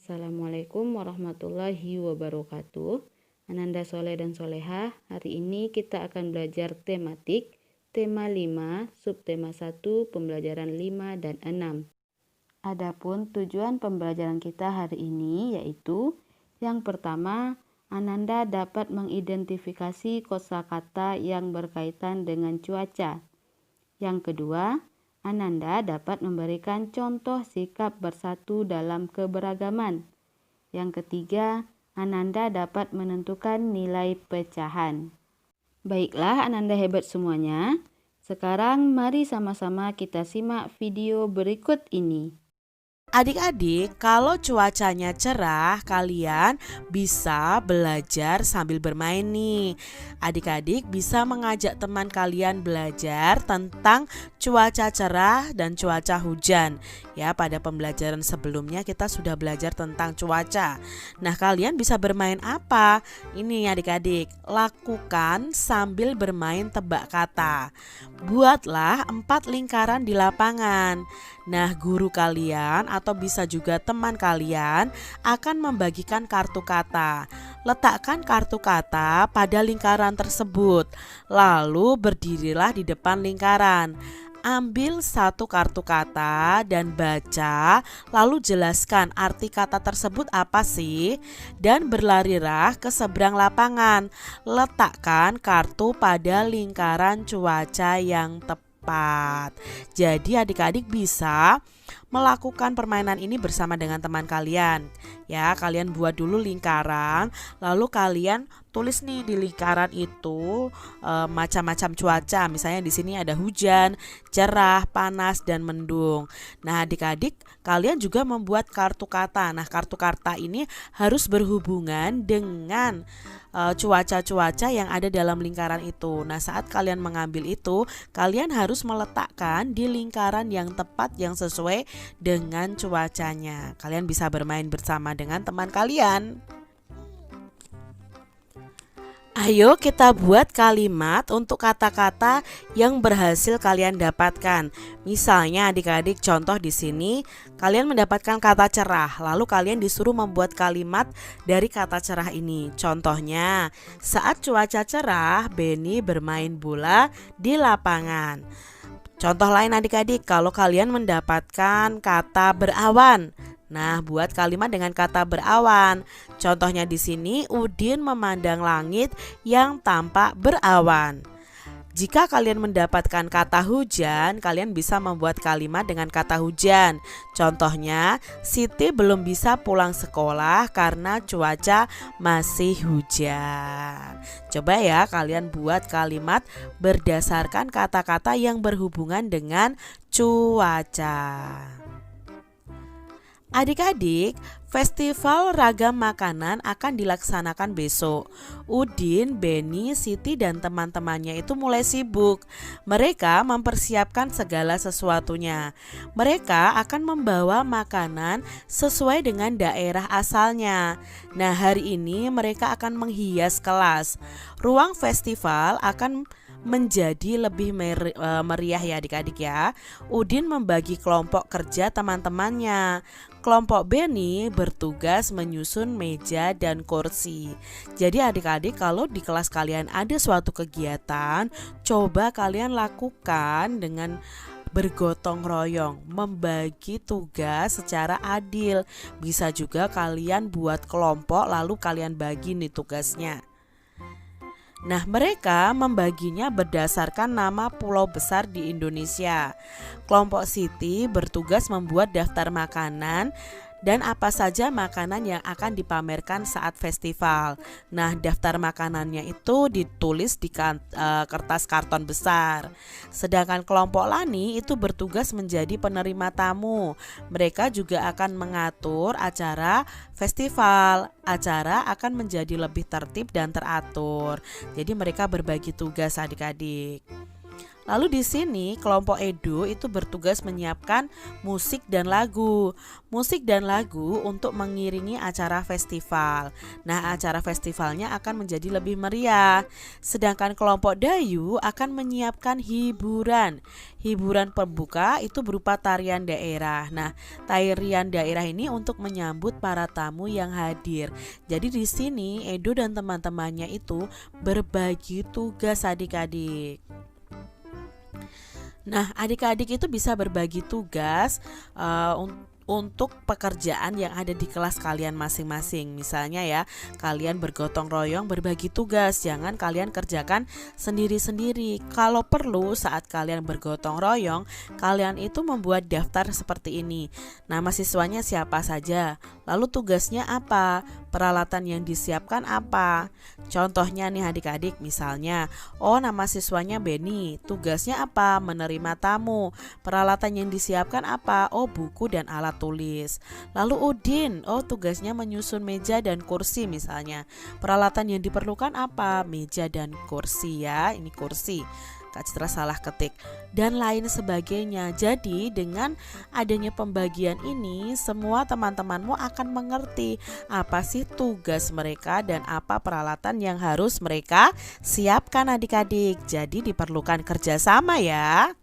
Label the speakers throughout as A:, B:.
A: Assalamualaikum warahmatullahi wabarakatuh. Ananda Soleh dan Soleha, hari ini kita akan belajar tematik, tema 5, subtema 1, pembelajaran 5 dan 6. Adapun tujuan pembelajaran kita hari ini yaitu yang pertama, Ananda dapat mengidentifikasi kosakata yang berkaitan dengan cuaca. Yang kedua, Ananda dapat memberikan contoh sikap bersatu dalam keberagaman. Yang ketiga, Ananda dapat menentukan nilai pecahan. Baiklah, Ananda hebat semuanya. Sekarang mari sama-sama kita simak video berikut ini.
B: Adik-adik, kalau cuacanya cerah, kalian bisa belajar sambil bermain nih. Adik-adik bisa mengajak teman kalian belajar tentang cuaca cerah dan cuaca hujan. Ya, pada pembelajaran sebelumnya kita sudah belajar tentang cuaca. Nah, kalian bisa bermain apa? Ini adik-adik, lakukan sambil bermain tebak kata. Buatlah 4 lingkaran di lapangan. Nah, guru kalian atau bisa juga teman kalian akan membagikan kartu kata. Letakkan kartu kata pada lingkaran tersebut, lalu berdirilah di depan lingkaran. Ambil satu kartu kata dan baca, lalu jelaskan arti kata tersebut apa sih, dan berlarilah ke seberang lapangan. Letakkan kartu pada lingkaran cuaca yang tepat. Jadi adik-adik bisa melakukan permainan ini bersama dengan teman kalian. Ya, kalian buat dulu lingkaran, lalu kalian tulis nih di lingkaran itu macam-macam cuaca. Misalnya di sini ada hujan, cerah, panas, dan mendung. Nah, adik-adik kalian juga membuat kartu kata. Nah, kartu kata ini harus berhubungan dengan cuaca-cuaca yang ada dalam lingkaran itu. Nah, saat kalian mengambil itu, kalian harus meletakkan di lingkaran yang tepat yang sesuai dengan cuacanya. Kalian bisa bermain bersama dengan teman kalian. Ayo kita buat kalimat untuk kata-kata yang berhasil kalian dapatkan. Misalnya adik-adik contoh di sini kalian mendapatkan kata cerah, lalu kalian disuruh membuat kalimat dari kata cerah ini. Contohnya, saat cuaca cerah, Benny bermain bola di lapangan. Contoh lain adik-adik, kalau kalian mendapatkan kata berawan. Nah, buat kalimat dengan kata berawan. Contohnya di sini, Udin memandang langit yang tampak berawan. Jika kalian mendapatkan kata hujan, kalian bisa membuat kalimat dengan kata hujan. Contohnya, Siti belum bisa pulang sekolah karena cuaca masih hujan. Coba ya kalian buat kalimat berdasarkan kata-kata yang berhubungan dengan cuaca. Adik-adik, festival ragam makanan akan dilaksanakan besok. Udin, Benny, Siti, dan teman-temannya itu mulai sibuk. Mereka mempersiapkan segala sesuatunya. Mereka akan membawa makanan sesuai dengan daerah asalnya. Nah, hari ini mereka akan menghias kelas. Ruang festival akan menjadi lebih meriah ya adik-adik ya. Udin membagi kelompok kerja teman-temannya. Kelompok Benny bertugas menyusun meja dan kursi. Jadi adik-adik kalau di kelas kalian ada suatu kegiatan, coba kalian lakukan dengan bergotong royong, membagi tugas secara adil. Bisa juga kalian buat kelompok lalu kalian bagi nih tugasnya. Nah, mereka membaginya berdasarkan nama pulau besar di Indonesia. Kelompok Siti bertugas membuat daftar makanan dan apa saja makanan yang akan dipamerkan saat festival. Nah, daftar makanannya itu ditulis di kertas karton besar. Sedangkan kelompok Lani itu bertugas menjadi penerima tamu. Mereka juga akan mengatur acara festival. Acara akan menjadi lebih tertib dan teratur. Jadi mereka berbagi tugas adik-adik. Lalu di sini kelompok Edo itu bertugas menyiapkan musik dan lagu. Musik dan lagu untuk mengiringi acara festival. Nah, acara festivalnya akan menjadi lebih meriah. Sedangkan kelompok Dayu akan menyiapkan hiburan. Hiburan pembuka itu berupa tarian daerah. Nah, tarian daerah ini untuk menyambut para tamu yang hadir. Jadi di sini Edo dan teman-temannya itu berbagi tugas adik-adik. Nah, adik-adik itu bisa berbagi tugas untuk pekerjaan yang ada di kelas kalian masing-masing. Misalnya ya, kalian bergotong royong berbagi tugas, jangan kalian kerjakan sendiri-sendiri. Kalau perlu saat kalian bergotong royong, kalian itu membuat daftar seperti ini. Nama siswanya siapa saja, lalu tugasnya apa, peralatan yang disiapkan apa. Contohnya nih adik-adik, misalnya, nama siswanya Beni, tugasnya apa, menerima tamu. Peralatan yang disiapkan apa, buku dan alat tulis. Lalu Udin, tugasnya menyusun meja dan kursi misalnya. Peralatan yang diperlukan apa? Meja dan kursi ya, ini kursi. Kak Citra salah ketik dan lain sebagainya. Jadi dengan adanya pembagian ini, semua teman-temanmu akan mengerti apa sih tugas mereka dan apa peralatan yang harus mereka siapkan adik-adik. Jadi diperlukan kerjasama ya.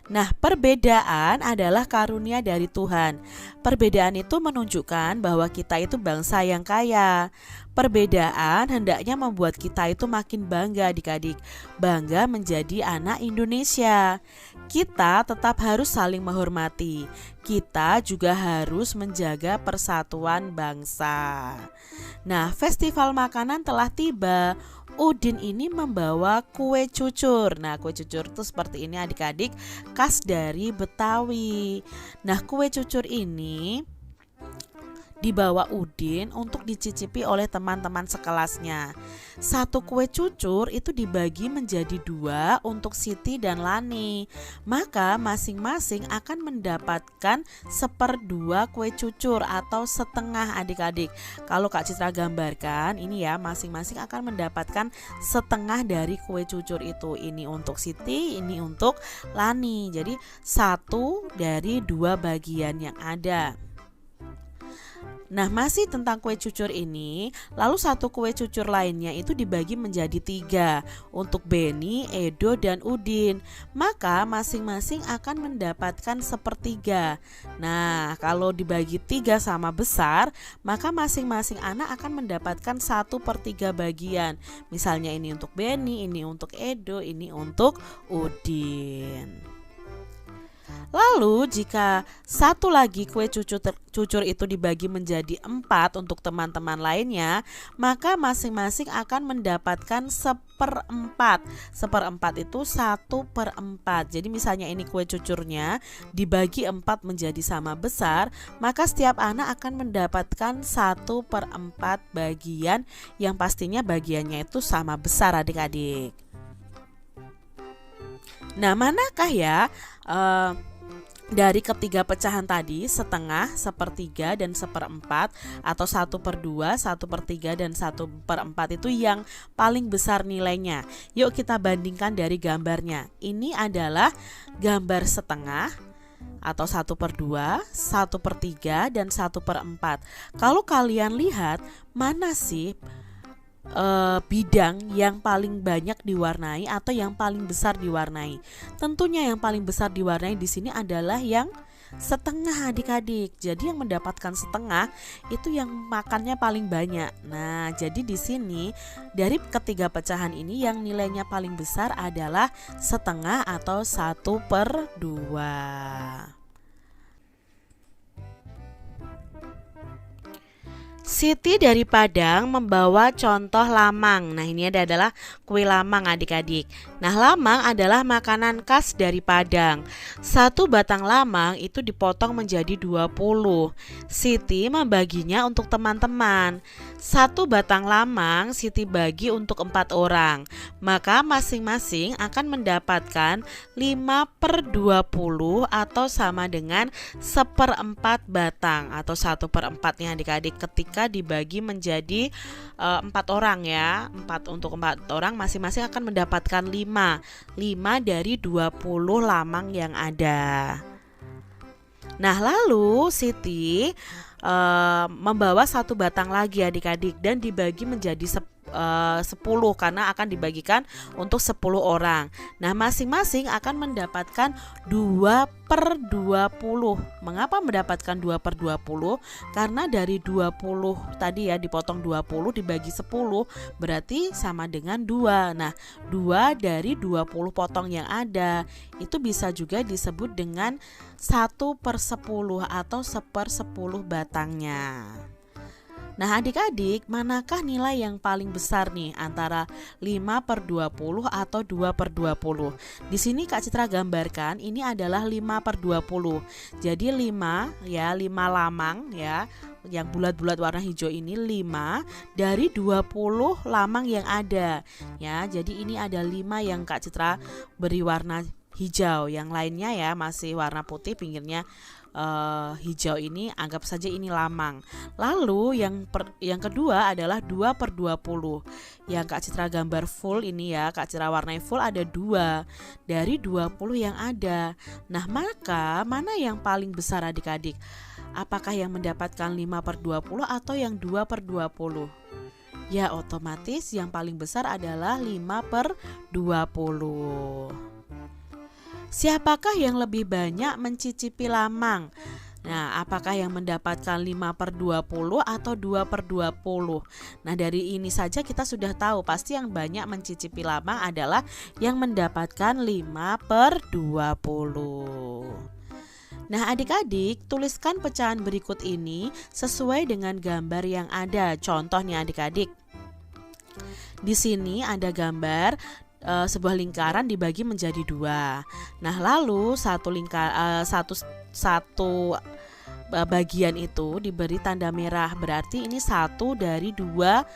B: Nah, perbedaan adalah karunia dari Tuhan. Perbedaan itu menunjukkan bahwa kita itu bangsa yang kaya. Perbedaan hendaknya membuat kita itu makin bangga adik-adik. Bangga menjadi anak Indonesia. Kita tetap harus saling menghormati. Kita juga harus menjaga persatuan bangsa. Nah, festival makanan telah tiba. Udin ini membawa kue cucur. Nah, kue cucur itu seperti ini adik-adik, khas dari Betawi. Nah, kue cucur ini dibawa Udin untuk dicicipi oleh teman-teman sekelasnya. Satu kue cucur itu dibagi menjadi 2 untuk Siti dan Lani. Maka masing-masing akan mendapatkan 1/2 kue cucur atau setengah adik-adik. Kalau Kak Citra gambarkan ini ya, masing-masing akan mendapatkan setengah dari kue cucur itu. Ini untuk Siti, ini untuk Lani. Jadi 1 dari 2 bagian yang ada. Nah, masih tentang kue cucur ini, lalu 1 kue cucur lainnya itu dibagi menjadi 3 untuk Beni, Edo, dan Udin. Maka masing-masing akan mendapatkan 1/3. Nah, kalau dibagi 3 sama besar, maka masing-masing anak akan mendapatkan 1/3 bagian. Misalnya ini untuk Beni, ini untuk Edo, ini untuk Udin. Lalu jika 1 lagi kue cucur itu dibagi menjadi 4 untuk teman-teman lainnya, maka masing-masing akan mendapatkan 1/4. 1/4 itu 1/4. Jadi misalnya ini kue cucurnya dibagi 4 menjadi sama besar, maka setiap anak akan mendapatkan 1/4 bagian yang pastinya bagiannya itu sama besar adik-adik. Nah, manakah ya dari ketiga pecahan tadi, setengah, 1/3, dan 1/4 atau 1/2, 1/3, dan 1/4 itu yang paling besar nilainya? Yuk kita bandingkan dari gambarnya. Ini adalah gambar setengah atau 1/2, 1/3, dan 1/4. Kalau kalian lihat, mana sih bidang yang paling banyak diwarnai atau yang paling besar diwarnai? Tentunya yang paling besar diwarnai di sini adalah yang setengah adik-adik. Jadi yang mendapatkan setengah itu yang makannya paling banyak. Nah, jadi di sini dari ketiga pecahan ini yang nilainya paling besar adalah setengah atau 1/2. Siti dari Padang membawa contoh lamang. Nah, ini adalah kue lamang adik-adik. Nah, lamang adalah makanan khas dari Padang. 1 batang lamang itu dipotong menjadi 20. Siti membaginya untuk teman-teman. 1 batang lamang Siti bagi untuk 4 orang. Maka masing-masing akan mendapatkan 5/20 atau sama dengan 1/4 batang atau 1/4-nya adik-adik ketika jika dibagi menjadi 4 orang ya. 4 orang masing-masing akan mendapatkan 5 dari 20 lamang yang ada. Nah, lalu Siti membawa 1 batang lagi adik-adik dan dibagi menjadi 10 karena akan dibagikan untuk 10 orang. Nah, masing-masing akan mendapatkan 2/20. Mengapa mendapatkan 2/20? Karena dari 20 tadi ya dipotong 20 dibagi 10 berarti sama dengan 2. Nah, 2 dari 20 potong yang ada itu bisa juga disebut dengan 1/10 atau 1/10 batangnya. Nah, adik-adik, manakah nilai yang paling besar nih antara 5/20 atau 2/20? Di sini Kak Citra gambarkan ini adalah 5/20. Jadi 5 lamang ya, yang bulat-bulat warna hijau ini 5 dari 20 lamang yang ada. Ya, jadi ini ada 5 yang Kak Citra beri warna hijau, yang lainnya ya masih warna putih, pinggirnya hijau ini anggap saja ini lamang. Lalu yang kedua adalah 2/20. Yang Kak Citra gambar full ini ya, Kak Citra warnai full ada 2 dari 20 yang ada. Nah, maka mana yang paling besar adik-adik? Apakah yang mendapatkan 5/20 atau yang 2/20? Ya, otomatis yang paling besar adalah 5/20. Siapakah yang lebih banyak mencicipi lamang? Nah, apakah yang mendapatkan 5/20 atau 2/20? Nah, dari ini saja kita sudah tahu pasti yang banyak mencicipi lamang adalah yang mendapatkan 5/20. Nah, adik-adik, tuliskan pecahan berikut ini sesuai dengan gambar yang ada. Contoh nih adik-adik. Di sini ada gambar sebuah lingkaran dibagi menjadi 2. Nah, lalu satu bagian itu diberi tanda merah, berarti ini 1 dari 2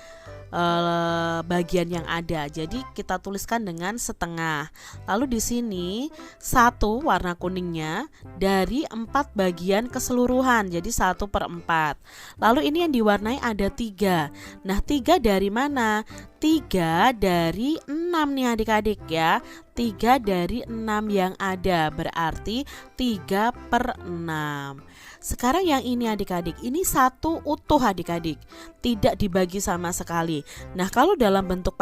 B: bagian yang ada. Jadi kita tuliskan dengan setengah. Lalu di sini 1 warna kuningnya dari 4 bagian keseluruhan, jadi 1/4. Lalu ini yang diwarnai ada 3. Nah, 3 dari mana? 3 dari 6 nih adik-adik ya. 3 dari 6 yang ada berarti 3/6. Sekarang yang ini adik-adik, ini 1 utuh adik-adik, tidak dibagi sama sekali. Nah, kalau dalam bentuk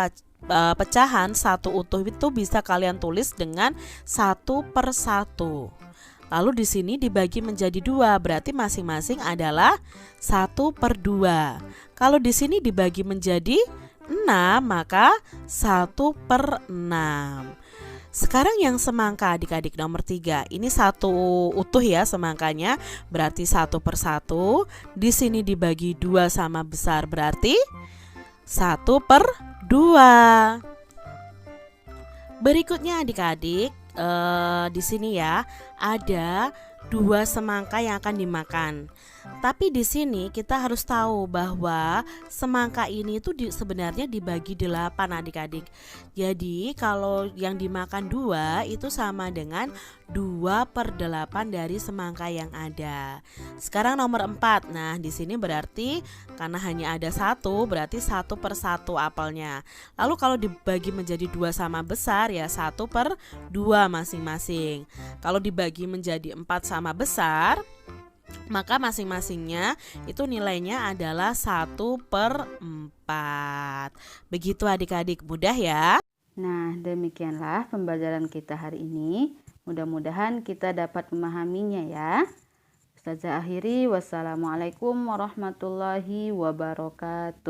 B: pecahan 1 utuh itu bisa kalian tulis dengan 1/1. Lalu di sini dibagi menjadi 2, berarti masing-masing adalah 1/2. Kalau di sini dibagi menjadi 6, maka 1/6. Sekarang yang semangka adik-adik nomor 3. Ini 1 utuh ya semangkanya, berarti 1/1. Di sini dibagi 2 sama besar berarti 1/2. Berikutnya adik-adik, di sini ya ada 2 semangka yang akan dimakan. Tapi di sini kita harus tahu bahwa semangka ini itu sebenarnya dibagi 8 adik-adik. Jadi kalau yang dimakan 2 itu sama dengan 2/8 dari semangka yang ada. Sekarang nomor 4. Nah, di sini berarti karena hanya ada 1 berarti 1/1 apelnya. Lalu kalau dibagi menjadi 2 sama besar ya 1/2 masing-masing. Kalau dibagi menjadi 4 sama besar, maka masing-masingnya itu nilainya adalah 1/4. Begitu adik-adik, mudah ya?
A: Nah, demikianlah pembelajaran kita hari ini. Mudah-mudahan kita dapat memahaminya ya. Ustazah akhiri, wassalamualaikum warahmatullahi wabarakatuh.